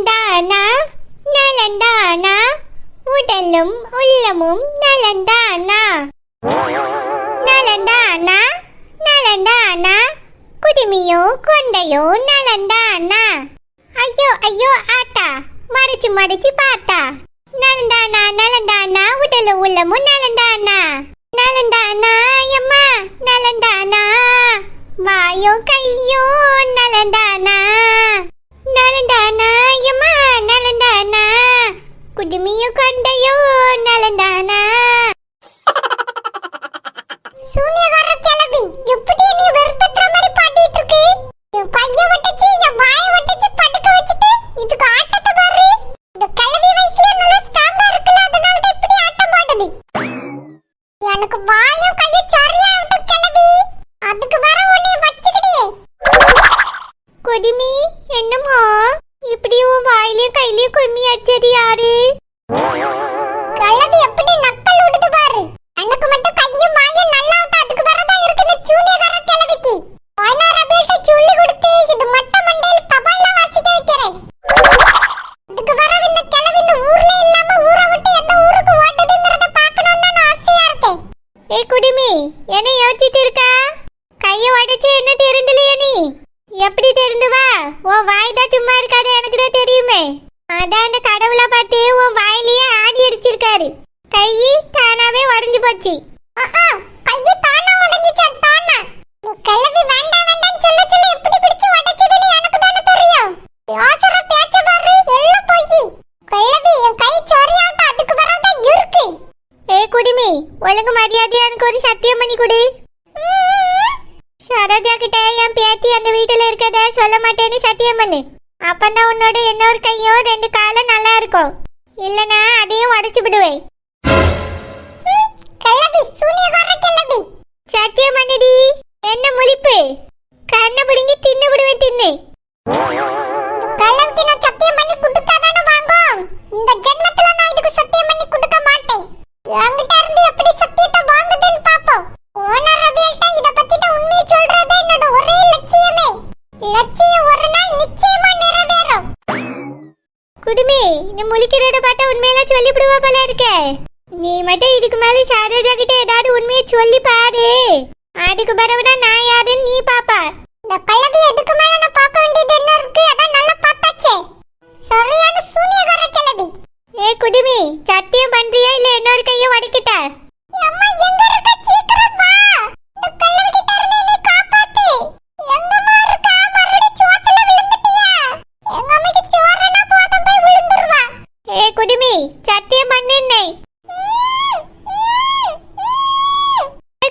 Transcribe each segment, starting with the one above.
நலந்தானா நலந்தானா உடலும் உள்ளமும் நலந்தானா நலந்தானா நலந்தானா குடுமியோ கொண்டையோ நலந்தானா ஐயோ ஐயோ ஆத்தா மறைச்சு மறைச்சு பார்த்தா நலந்தானா நலந்தானா உடலும் உள்ளமும் நலந்தானா நலந்தானா அம்மா நலந்தானா வாயோ கையோ நலந்தானா நலந்தானா அம்மா நலந்தானா குடுமியோ கொண்டையோ நலந்தானா சூனியக்கார கிளவி எப்படி நீ வெறுப்பேத்துற மாதிரி பாடிட்டு இருக்கு என் கைய வட்டச்சு என் வாய வட்டச்சு படுக்க வச்சிட்டு இதுக்கு ஆட்டத்தை பாரு இந்த கிளவி வயசுல நல்ல ஸ்ட்ராங்கா இருக்குல அதனால தான் இப்படி ஆட்டம் போடுது எனக்கு வாயும் கையும் சரியா விட்டு கிளவி அதுக்கு வர உன்னை வச்சுக்கிடி குடுமி என்னமோ இப்படி உன் வாயிலையும் கையிலையும் கும்மி அடிச்சது யாரு கிளவி எப்படி நக்கல் விடுது பாரு எனக்கு மட்டும் கையும் வாயும் நல்லா விட்டு அதுக்கு வரதான் இருக்குது சூனியக்கார கிளவிக்கு பதினாறு பேர்ட்ட சொல்லி கொடுத்து இது மட்ட மண்டையில் தபால்ல வாசிக்க வைக்கிறேன் இதுக்கு வர இந்த கிளவி இந்த ஊர்ல இல்லாம ஊரை விட்டு எந்த ஊருக்கு ஓட்டதுங்கறத பார்க்கணும் தான் ஆசையா இருக்கேன் ஏய் குடுமி என்ன யோசிச்சிட்டு இருக்கா கையை உடைச்சு என்ன தெரிந்தலையே நீ எப்படி தெரிந்து வா உன் வாய் தான் சும்மா இருக்காது எனக்கு தான் தெரியுமே அதான் அந்த கடவுளை பார்த்து உன் வாயிலேயே ஆடி அடிச்சிருக்காரு கை தானாவே உடைஞ்சு போச்சு கையை தானா உடைஞ்சிச்சா தானா கிளவி வேண்டாம் வேண்டாம்னு சொல்ல சொல்ல எப்படி பிடிச்சு உடைச்சதுன்னு எனக்கு தானே தெரியும் யோசர பேச்ச பாரு எல்லாம் போய் கிளவி என் கை சொரியாட்ட அதுக்கு வரதான் இருக்கு ஏ குடிமி ஒழுங்கு மரியாதையா எனக்கு ஒரு சத்தியம் பண்ணி கொடு சரோஜா கிட்ட என் பேத்தி அந்த வீட்டுல இருக்கத சொல்ல மாட்டேன்னு சத்தியம் பண்ணு அப்பதான் உன்னோட இன்னொரு கையும் ரெண்டு காலும் நல்லா இருக்கும் இல்லனா அதையும் உடைச்சு விடுவேன் கிளவி சூனியக்கார கிளவி சத்தியம் பண்ணுடி என்ன முழிப்பு கண்ணை பிடுங்கி தின்னு விடுவேன் தின்னு கிளவிக்கு நான் சத்தியம் பண்ணி கொடுத்தாதானே வாங்கும் இந்த ஜென்மத்துல நான் இதுக்கு சத்தியம் பண்ணி கொடுக்க மாட்டேன் என்கிட்ட இருந்து எப்படி சத்தியத்தை வாங்குதுன்னு பாப்போம் ஓனர் ரவியல்ட்ட இத பத்திட்ட உண்மையை சொல்றது என்னோட ஒரே லட்சியமே லட்சியம் ஒரு நாள் நிச்சயமா நிறைவேறும் குடுமி நீ முழிக்கிறத பார்த்தா உண்மையில சொல்லிவிடுவா போல இருக்கே நீ மட்டும் இதுக்கு மேல சாரஜா கிட்ட ஏதாவது உண்மையை சொல்லி பாரு அதுக்கு பிறகுனா நான் யாருன்னு நீ பாப்பா இந்த கள்ளவி எதுக்கு மேல நான் பார்க்க வேண்டியது என்ன இருக்கு அதான் நல்லா பார்த்தாச்சே சரியான சூனியக்கார கிளவி ஏ குடுமி சத்தியம் பண்றியா இல்ல இன்னொரு கையை உடைக்கிட்ட அம்மா எங்க இருக்க சீக்கிரம் வா இந்த கள்ளவி கிட்ட இருந்து என்னை காப்பாத்து எங்கம்மா இருக்க மறுபடியும் சோத்துல விழுந்துட்டியா எங்க அம்மைக்கு சோறனா போதும் போய் விழுந்துருவா ஏ குடுமி சத்தியம் பண்ணுன்னே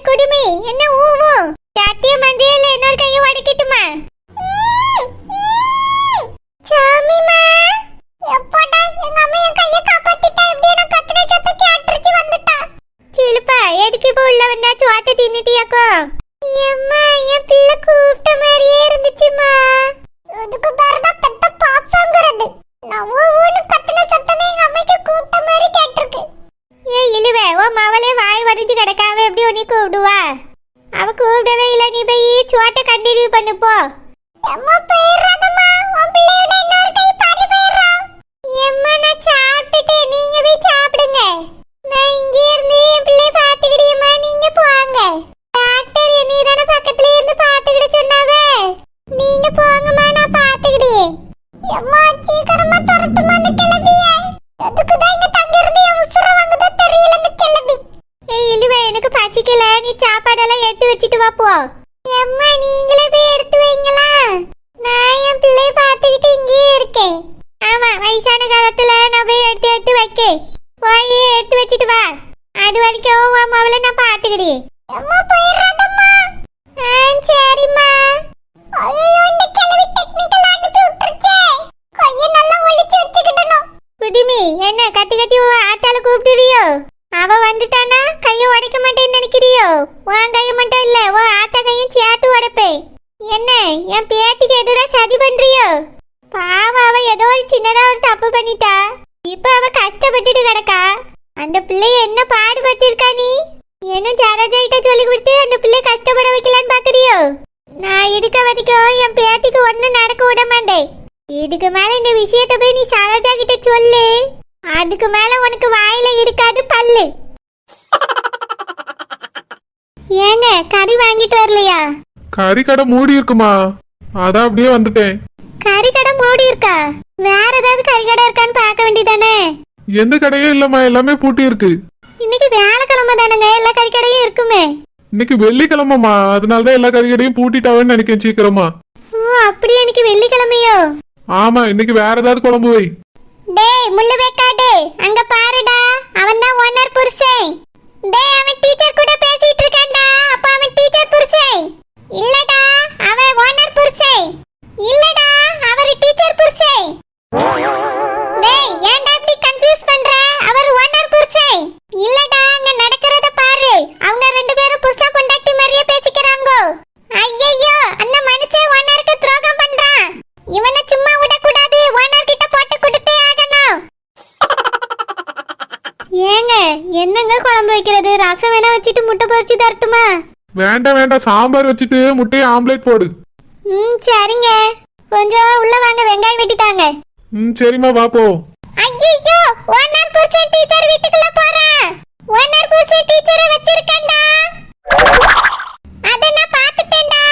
குடுமி என்ன ஊவு சத்தியம் பண்றியா இல்ல இன்னொரு கையை உடைக்கட்டுமா சாமிமா எப்படா எங்க அம்மா என் கையை காப்பாத்திட்டா எப்படி நான் கத்துன சத்தம் கேட்டுச்சு வந்துட்டா சிலுப்பா எதுக்கு இப்ப உள்ள வந்தா சோத்தை தின்னுட்டியாக்கோ அம்மா என் பிள்ளை கூப்பிட்ட மாதிரியே இருந்துச்சுமா அதுக்கு பேருதா பெத்த பாப்ஸாங்கிறது நான் ஊன்னு கத்துன சத்தமே எங்க அம்மைக்கு கூப்பிட்ட மாதிரி கேட்டிருக்கு ஏ இழுவே ஓ மவளே வாய் வடிஞ்சு கிடக்காம எப்படி உன்னை கூப்பிடுவா அவ கூப்பிடவே இல்லை நீ போய் சோட்டை கண்டினியூ பண்ணு போ அம்மா போயிடுறாதம்மா உன் பிள்ளையோட இன்னொரு கை பாடி போயிடுறா அம்மா நான் சாப்பிட்டுட்டேன் நீங்க போய் சாப்பிடுங்க நான் இங்கே இருந்து என் பிள்ளை பார்த்துக்கிடியம்மா நீங்க போங்க டாக்டர் என்னை தானே பக்கத்துல இருந்து பார்த்துக்கிட சொன்னாவே நீங்க போங்கம்மா நான் பார்த்துக்கிடியே அம்மா சீக்கிரமா துரத்துமா அந்த கிளவிய அதுக்குதான் இங்க தங்கி இருந்து என் உசுர வாங்குதோ தெரியல இந்த கிளவி ஏய் இழுவே எனக்கு பசிக்கல நீ சாப்பாடெல்லாம் எடுத்து வச்சிட்டு வா போ அம்மா நீங்களே போய் எடுத்து வைங்களா நான் என் பிள்ளை பார்த்துக்கிட்டு இங்கேயே இருக்கேன் ஆமா வயசான காலத்துல நான் போய் எடுத்து எடுத்து வைக்கேன் போய் எடுத்து வச்சிட்டு வா அது வரைக்கும் உன் மவளை நான் பார்த்துக்கிட்டேன் அம்மா போயிடுறாதம்மா சரிம்மா ஐயோ இந்த கிளவி டெக்னிக்கல் அனுப்பி விட்டுருச்சே கையை நல்லா ஒளிச்சு வச்சுக்கிடணும் குடிமி என்ன கத்தி கத்தி ஆட்டால கூப்பிட்டுறியோ அவ வந்துட்டானா கையை உடைக்க மாட்டேன்னு நினைக்கிறியோ உன் கையை மட்டும் இல்ல உன் ஆத்தா கையும் சேர்த்து உடைப்பேன் என்ன என் பேத்திக்கு எதிராக சதி பண்றியோ பாவம் அவ ஏதோ ஒரு சின்னதா ஒரு தப்பு பண்ணிட்டா இப்ப அவ கஷ்டப்பட்டுட்டு கிடக்கா அந்த பிள்ளைய என்ன பாடுபட்டிருக்கா நீ என்ன ஜாராஜாயிட்ட சொல்லி கொடுத்து அந்த பிள்ளை கஷ்டப்பட வைக்கலான்னு பாக்குறியோ நான் இருக்க வரைக்கும் என் பேத்திக்கு ஒன்னும் நடக்க விட மாட்டேன் இதுக்கு மேல இந்த விஷயத்தை போய் நீ சரோஜா கிட்ட சொல்லு. அதுக்கு மேல உனக்கு வாயில இருக்காது பல்லு. ஏங்க கறி வாங்கிட்டு வரலையா? கறி கடை மூடி இருக்குமா, அதான் அப்படியே வந்துட்டேன். கறி கடை மூடி இருக்கா? வேற ஏதாவது கறி கடை இருக்கான்னு பார்க்க வேண்டியதானே? எந்த கடையும் இல்லம்மா, எல்லாமே பூட்டி இருக்கு. இன்னைக்கு வியாழக்கிழமை தானுங்க, எல்லா கறி கடையும் இருக்குமே. இன்னைக்கு வெள்ளிக்கிழமைமா, அதனாலதான் எல்லா கறி கடையும் பூட்டிட்டாவேன்னு நினைக்கிறேன் சீக்கிரமா. ஓ அப்படியே இன்னைக்கு வெள்ளிக்கிழமையோ? ஆமா, இன்னைக்கு வேற ஏதாவது குழம்பு வை. டேய் முள்ளு வைக்காதே, அங்க பாருடா, அவன் தான் ஓனர் புருஷன். டேய் அவன் டீச்சர் கூட பேசிட்டு இருக்கான்டா. அப்ப அவன் டீச்சர் புருஷன் இல்லடா, அவன் ஓனர் புருஷன். இல்லடா, அவர் டீச்சர் புருஷன். டேய் ஏன்டா இப்படி கன்ஃபியூஸ் பண்ற? அவர் ஓனர் புருஷன் இல்லடா. அங்க நடக்கிறத பாரு, அவங்க ரெண்டு பேரும் புருஷன் பொண்டாட்டி மாதிரியே பேசிக்கிறாங்க. ஐயையோ, அந்த மனுஷன் ஓனருக்கு துரோகம் பண்றான். இவனை சும்மா விடக்கூடாது, ஓனர் கிட்ட போட்டு கொடுத்தே ஆகணும். ஏங்க என்னங்க குழம்பு வைக்கிறது? ரசம் வேணா வச்சிட்டு முட்டை பொரிச்சு தரட்டுமா? வேண்டாம் வேண்டாம், சாம்பார் வச்சுட்டு முட்டையை ஆம்லேட் போடு. சரிங்க. கொஞ்சம் உள்ள வாங்க, வெங்காயம் வெட்டிட்டாங்க. சரிம்மா வா போ. ஐயோ, ஓனர் புருஷன் டீச்சர் வீட்டுக்குள்ள போறான். ஓனர் புருஷன் டீச்சரை வச்சிருக்கேன்டா. அத நான் பாத்துட்டேன்டா.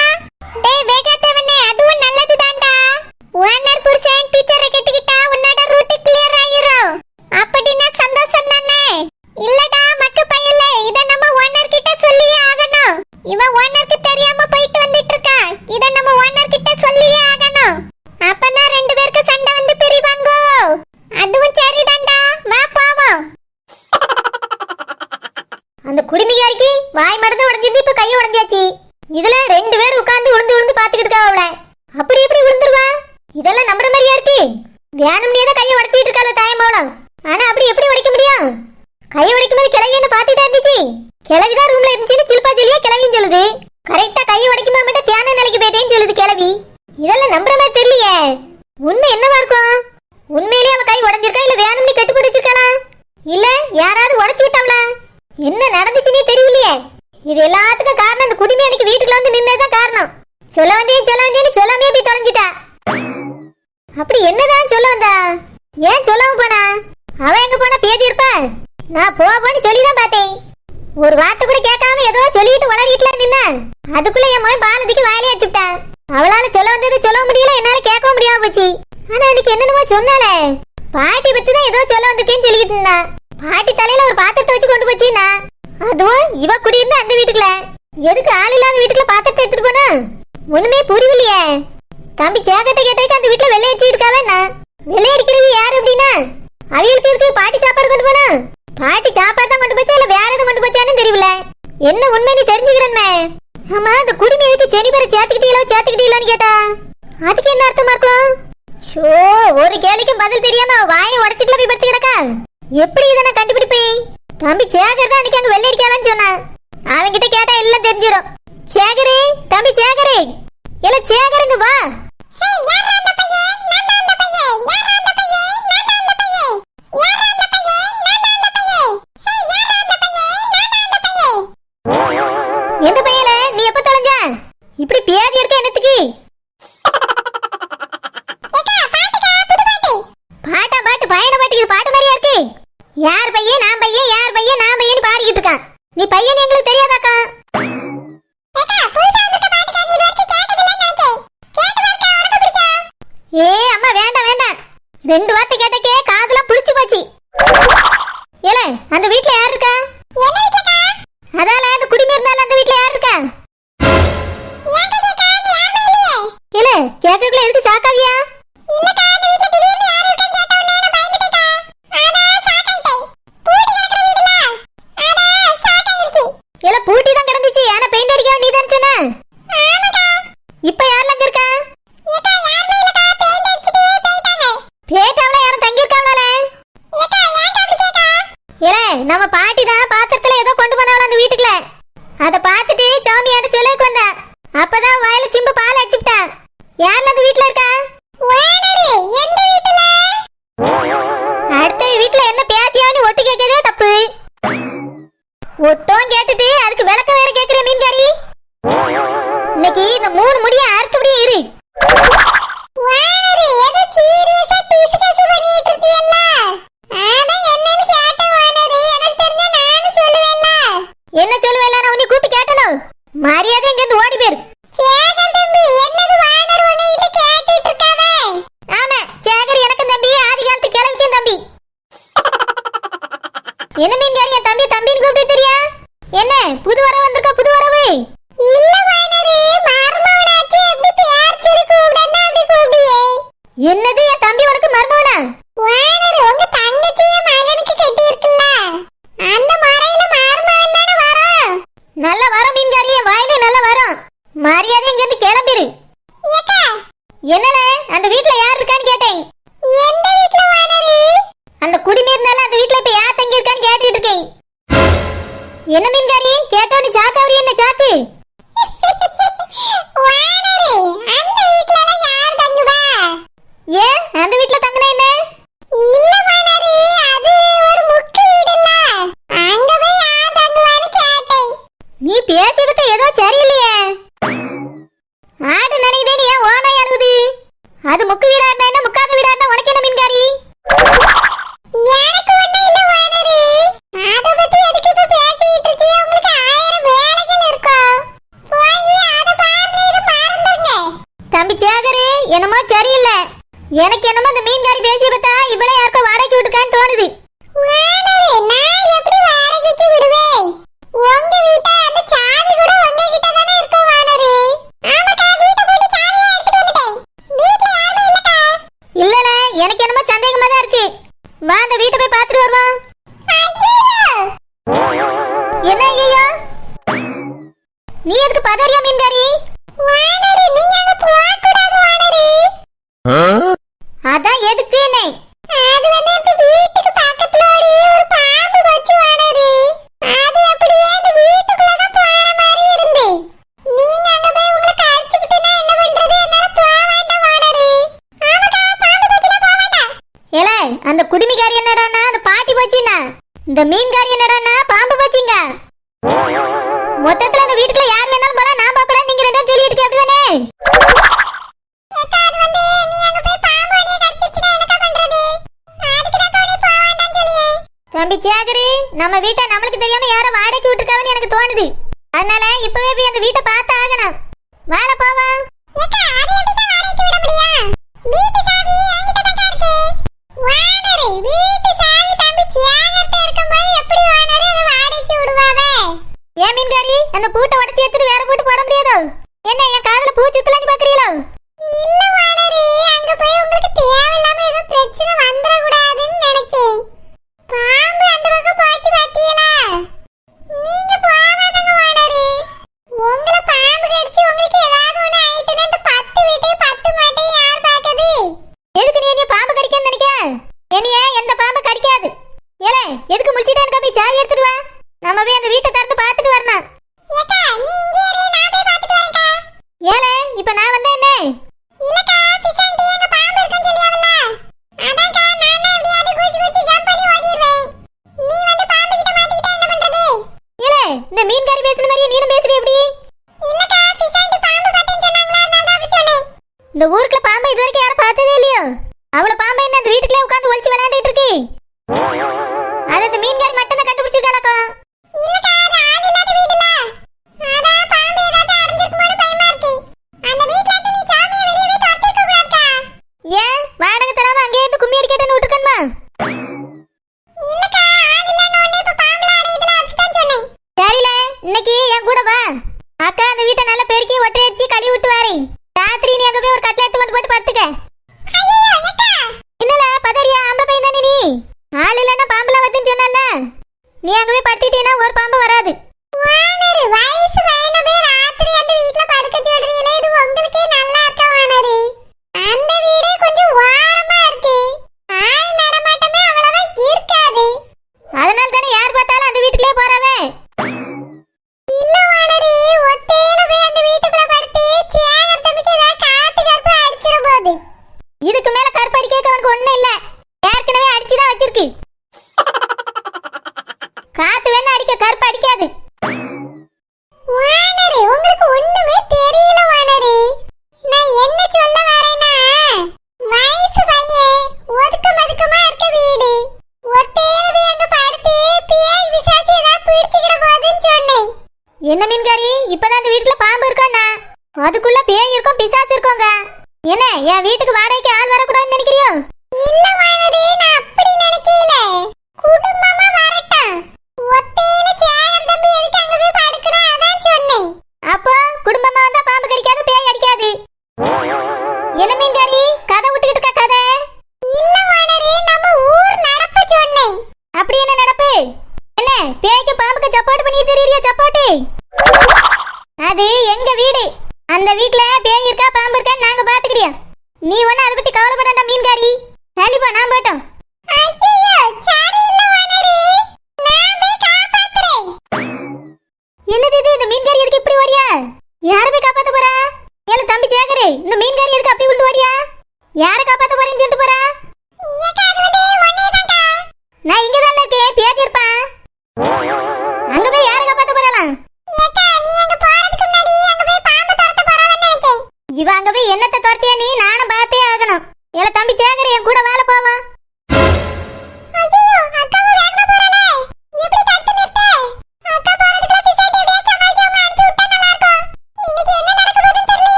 டேய் வேகாதவனே, அதுவும் நல்லதுதான்டா. ஓனர் புருஷன் டீச்சரை கட்டிக்கிட்டா உன்னோட ரூட் கிளியர் ஆயிரும். அப்படினா சந்தோஷம் தானே? இல்லடா மக்கு பையலே, இத நம்ம ஓனர் கிட்ட சொல்லியே ஆகணும். இவன் ஓனருக்கு தெரியாம போயிட்டு வந்துட்டு இருக்கா. இத நம்ம ஓனர் கிட்ட சொல்லியே ஆகணும். அப்பதான் ரெண்டு பேருக்கு சண்டை வந்து பிரிவாங்க. அதுவும் சரிதான்டா, வா போவோம். அந்த குடிமிகாரிக்கு வாய் மடந்து உடைஞ்சிருந்து இப்ப கையை உடைஞ்சாச்சு. இதுல ரெண்டு பேரும் உட்கார்ந்து விழுந்து விழுந்து பாத்துக்கிட்டு இருக்கா. அவளை அப்படி எப்படி விழுந்துருவா? இதெல்லாம் நம்புற மாதிரியா இருக்கு? வேணும்னே தான் கையை உடைச்சிட்டு இருக்காள தாயம்மாவளம். ஆனா அப்படி எப்படி உடைக்க முடியும்? கையை உடைக்கும் போது கிளவி என்ன பாத்துட்டா இருந்துச்சு. கிளவிதான் ரூம்ல இருந்துச்சுன்னு சில்பா சொல்லியா கிளவின்னு சொல்லுது. கரெக்டா கையை உடைக்கும் போது மட்டும் தியான நிலைக்கு போயிட்டேன்னு சொல்லுது கிளவி. இதெல்லாம் நம்புற மாதிரி தெரியலையே. உண்மை என்னவா இருக்கும்? உண்மையிலேயே அவ கை உடைஞ்சிருக்கா, இல்ல வேணும்னு கெட்டு பிடிச்சிருக்காளா, இல்ல யாராவது உடைச்சு விட்டாங்களா? என்ன நடந்துச்சுன்னே தெரியலையே. இது எல்லாத்துக்கும் காரணம் அந்த குடிமை அன்னைக்கு வீட்டுக்குள்ள வந்து நின்னதுதான் காரணம். சொல்ல வந்தேன்னு சொல்லாமே போய் தொலைஞ்சிட்டா. அப்படி என்னதான் சொல்ல வந்தா? ஏன் சொல்லாம போனா? அவ எங்க போனா பேதி இருப்பா. நான் போன்னு சொல்லிதான் பார்த்தேன். ஒரு வார்த்தை கூட கேட்காம ஏதோ சொல்லிட்டு வளரிட்டுல நின்ன. அதுக்குள்ள என் மகன் பாலதிக்கு வாயிலே அடிச்சுட்டான். அவளால சொல்ல வந்தது சொல்ல முடியல, என்னால கேட்கவும் முடியாம போச்சு. ஆனா அன்னைக்கு என்னென்னமோ சொன்னாலே, பாட்டி பத்தி தான் ஏதோ சொல்ல வந்திருக்கேன்னு சொல்லிக்கிட்டு இருந்தா. பாட்டி தலையில ஒரு பாத்திரத்தை வச்சு கொண்டு போச்சுன்னா, அதுவும் இவ குடியிருந்த அந்த வீட்டுக்குள்ள. எதுக்கு ஆள் இல்லாத வீட்டுக்குள்ள பாத்திரத்தை எடுத்துட்டு போனா? ஒண்ணுமே புரியலையே. தம்பி சேகத்தை கேட்டதுக்கு அந்த வீட்டுல வெள்ளை அடிச்சு இருக்காவே. வெள்ளை அடிக்கிறது யாரு அப்படின்னா, அவியலுக்கு இருக்கு பாட்டி சாப்பாடு கொண்டு போனா. பாட்டி சாப்பாடு தான் கொண்டு போச்சா இல்ல வேற எதுவும் கொண்டு போச்சான்னு தெரியல. என்ன உண்மை நீ தெரிஞ்சுக்கிறேன்மே. ஆமா, அந்த குடிமை எதுக்கு செனி பேரை சேர்த்துக்கிட்டீங்களான்னு கேட்டா, அதுக்கு என்ன அர்த்தமா இருக்கும்? ஷோ, ஒரு கேள்விக்கும் பதில் தெரியாம வாயை உடச்சுக்கல போய் படுத்து கிடக்கா. எப்படி இதை நான் கண்டுபிடிப்பேன்? தம்பி சேகர் தான் அன்னைக்கு அங்க வெள்ளை அடிக்காமன்னு சொன்னான். அவன்கிட்ட கேட்டா எல்லாம் தெரிஞ்சிடும். சேகரே, தம்பி சேகரே, இல்ல சேகருங்க வா. எந்த பையல நீ எப்ப தொலைஞ்ச? இப்படி பேதி இருக்க என்னத்துக்கு? பாட்டா பாட்டு பயண பாட்டு, இது பாட்டு மாதிரியா இருக்கு. யார் பையன் நான் பையன், யார் பையன் நான் பையன் பாடிக்கிட்டு இருக்கான். நீ பையன் எங்களுக்கு தெரியாதாக்கா? ஏ அம்மா வேண்டாம் வேண்டாம், ரெண்டு வார்த்தை கேட்டக்கே காதுலாம் புளிச்சு போச்சு. ஏல அந்த வீட்ல யார் இருக்கா? அதால அந்த குடிமை இருந்தால அந்த வீட்ல யார் இருக்கா? ஏல கேக்குக்குள்ள எதுக்கு சாக்காவியா? ஏல பூட்டி தான் கிடந்துச்சு, ஆனா பெயிண்ட் அடிக்காம நீ தான் சொன்ன. இப்ப யாரெல்லாம் அங்க இருக்கா? பேட்டாவல யாரும் தங்கி இருக்காங்களே. ஏல நம்ம பாட்டி தான் பாத்திரத்துல ஏதோ கொண்டு போனாவல அந்த வீட்டுக்குள்ள. அத பார்த்துட்டு சாமியாட சொல்லுக்கு வந்தா. அப்பதான் வாயில சிம்பு பால் அடிச்சுட்டா. யாரெல்லாம் அந்த வீட்ல இருக்கா? ஓனரே எந்த வீட்ல? அடுத்த வீட்ல என்ன பேசியான்னு ஒட்டு கேக்குதே தப்பு. ஒட்டும் கேட்டுட்டு அதுக்கு விளக்க வேற கேக்குற மீன்காரி. இன்னைக்கு இந்த மூணு முடிய அறுத்தபடியே இரு. ஓனரே ஏதோ சீரியஸா என்ன மீன்காரி என் தம்பி தம்பின்னு கூப்பிட்டு தெரியா? என்ன புது வரவு வந்திருக்க புது வரவு? இல்ல வாய்னரே மர்மவனாச்சு எப்படி பேர் சொல்லி கூப்பிடனா அப்படி கூப்பிடியே. என்னது என் தம்பி உனக்கு மர்மவனா? வாய்னரே உங்க தங்கச்சியே மகனுக்கு கட்டி இருக்குல்ல. அந்த மறையில மர்மவன் தான வரும். நல்ல வரும் மீன்காரி வாயில நல்ல வரும். மரியாதை இங்க இருந்து கிளம்பிரு. ஏக்கா என்னல அந்த வீட்ல யார் இருக்கான்னு கேட்டேன். எந்த வீட்ல வாய்னரே? அந்த குடிநீர்னால அந்த வீட்ல இப்ப யார் தங்கி இருக்கான்னு கேட்டிட்டு இருக்கேன். என்ன மீன்காரி கேட்டோன்னு சாக்காவரி என்ன சாக்கு? வானரே அந்த வீட்ல யார் தங்குவா? ஏன் அந்த வீட்ல தங்குனா என்ன? இல்ல வானரே அது ஒரு முக்கு வீடு இல்ல. அங்க போய் யார் தங்குவான்னு கேட்டேன். நீ பேசி பத்த ஏதோ சரியில்லையே. ஆடு நினைதே நீ ஏன் ஓனாய் அழுகுது? அது முக்கு வீடா இருந்தா என்ன முக்காத வீடா இருந்தா உனக்கு என்ன மீன்காரி? எனக்கு ஒண்ணு இல்ல வானரே. அத பத்தி எதுக்கு இப்ப பேசிட்டு இருக்கீங்க? உங்களுக்கு 1000 வேலைகள் இருக்கும். போய் அத பாருங்க இது மறந்துங்க. தம்பி சேகரு என்னமோ சரியில்லை. எனக்கு என்னமோ அந்த மீன்காரி பேசி பார்த்தா இவளே யாருக்கோ வாடகைக்கு விட்டுருக்கான்னு தோணுது. வானரே நான் எப்படி வாடகைக்கு விடுவேன்? உங்க வீட்டை அந்த சாவி கூட உங்ககிட்ட தானே இருக்கும் வானரே. ஆமாக்கா வீட்டை பூட்டி சாவியை எடுத்துட்டு வந்துட்டேன். வீட்ல யாருமே இல்லக்கா. இல்லல எனக்கு என்னமோ சந்தேகமா தான் இருக்கு. வா அந்த வீட்டை போய் பார்த்துட்டு வருவோம். என்ன ஐயோ நீ எதுக்கு பதறியா மீன்காரி? வானரே நீங்க அங்க போக கூடாது வானரே. அதான் எதுக்குனே? அது வந்து இந்த வீட்டுக்கு பக்கத்துல ஒரு பாம்பு வச்சு வானரே. அது அப்படியே இந்த வீட்டுக்குள்ள தான் போற மாதிரி இருந்து. நீங்க அங்க போய் உங்களை கடிச்சு விட்டுனா என்ன பண்றது? என்னால போக வேண்டாம் வானரே. ஆமாக்கா பாம்பு வச்சுனா போக வேண்டாம். ஏல அந்த குடிமிகாரி என்னடானா அந்த பாட்டி போச்சினா இந்த மீன்காரி என்னடானா பாம்பு போச்சிங்க. மொத்தத்துல அந்த வீட்டுக்குள்ள யார் வேணாலும் போலாம் நான் பார்க்கல நீங்க ரெண்டு பேரும் சொல்லிட்டு இருக்கீங்க அப்படிதானே? ஏக்கா அது வந்து நீ அங்க போய் பாம்பு அடியே கடிச்சிச்சுனா என்னக்கா பண்றது? அதுக்கு தான் தோணி போக வேண்டாம்னு சொல்லியே. தம்பி சேகரு நம்ம வீட்டை நம்மளுக்கு தெரியாம யாரோ வாடகைக்கு விட்டுருக்காவன்னு எனக்கு தோணுது. அதனால இப்பவே போய் அந்த வீட்டை பார்த்து ஆகணும். வாழ போவா. ஏக்கா அது எப்படிக்கா வாடகைக்கு விட முடியும்? வீட்டு சாவி என்கிட்ட தான் இருக்கு. வானரே வீட்டு சாவி தம்பி சேகர்ட்ட இருக்கும்போது எப்படி வானரே அதை வாடகைக்கு விடுவாவே? ஏன் மீன்காரி அந்த பூட்டை உடைச்சு எடுத்துட்டு வேற பூட்டு போட முடியாதோ? என்ன என் காதுல பூ சுத்தலான்னு பாக்குறீங்களோ? இல்ல வானரே அங்க போய் உங்களுக்கு தேவையில்லாம ஏதோ பிரச்சனை வந்துட கூடாதுன்னு நினைக்கேன். பாம்பு அந்த பக்கம் போச்சு பாத்தீங்களா? நீங்க போவாதங்க வானரே. உங்களை பாம்பு கடிச்சு உங்களுக்கு ஏதாவது ஒண்ணு ஆயிட்டுனா இந்த 10 வீட்டை 10 மாட்டை யார் பாக்குது? எதுக்கு நீ என்ன பாம்பு கடிக்கன்னு நினைக்க? என்னைய எந்த பாம்பு கடிக்காது. ஏலே எதுக்கு முழிச்சிட்டே இருக்க? போய் சாவி எடுத்துட்டு வா. நம்ம போய் அந்த வீட்டை திறந்து பார்த்துட்டு வரணும். ஏக்கா நீ இங்கே இரு நான் போய் பார்த்துட்டு வரேன்க்கா. ஏலே இப்போ நான் வந்தா என்ன? இல்லக்கா பிசாண்டி எங்க பாம்பு இருக்குன்னு சொல்லியாவல. அதான்க்கா நானே எப்படியாவது குச்சி குச்சி ஜம்ப் பண்ணி ஓடிடுறேன். நீ வந்து பாம்பு கிட்ட மாட்டிக்கிட்டா என்ன பண்றது? ஏலே இந்த மீன்காரி பேசுற மாதிரியே நீனும் பேசுறீ எப்படி? இல்லக்கா பிசாண்டி பாம்பு பார்த்தேன்னு சொன்னாங்களா அதனால தான் அப்படி சொன்னேன். இந்த ஊருக்குள்ள பாம்பு இதுவரைக்கும் யாரும் பார்த்ததே இல்லையோ? அவளை பாம்பை என்ன அந்த வீட்டுக்குள்ளே உட்காந்து ஒளிச்சு விளையாண்டுட்டு இருக்கு. அது இந்த மீன்காரி மட்டும் தான் கண்டுபிடிச்சிருக்காளக்கா.